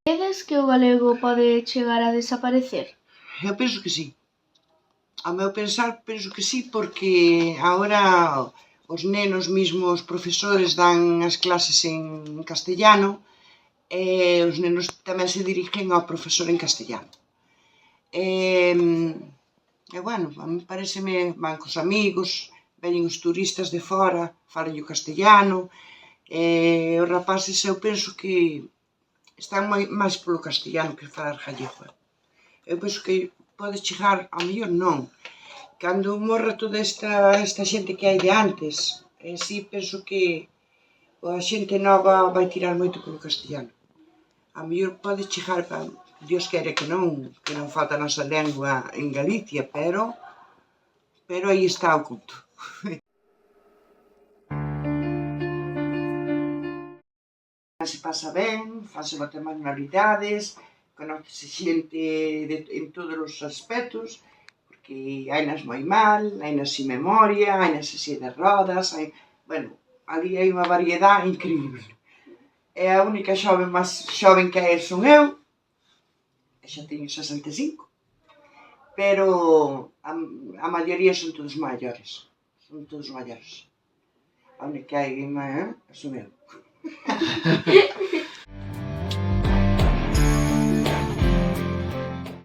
Credes que o galego pode chegar a desaparecer? Eu penso que sí. Ao meu pensar, penso que sí, porque agora os nenos mesmo, os profesores dan as clases en castellano e os nenos tamén se dirigen ao profesor en castellano. E bueno, a mí pareceme, van cos amigos, veñen os turistas de fora, falan o castellano, e os rapaces eu penso que están máis polo castellano que falar gallego. Eu penso que pode chegar, ao mellor non, cando morra toda esta xente que hai de antes, si penso que a xente nova vai tirar moito polo castellano. A mellor pode chegar, Dios quere que non falta a nosa lengua en Galicia, pero aí está oculto. Se pasa ben, fanse moitas manualidades, conócese xente en todos os aspectos, porque hainas moi mal, hainas sin memoria, hainas en silla de rodas, bueno, ali hai unha variedade increíble. E a única xoven máis xoven que hai son eu, e xa teño 65, pero a maioría son todos maiores, A única que hai son eu.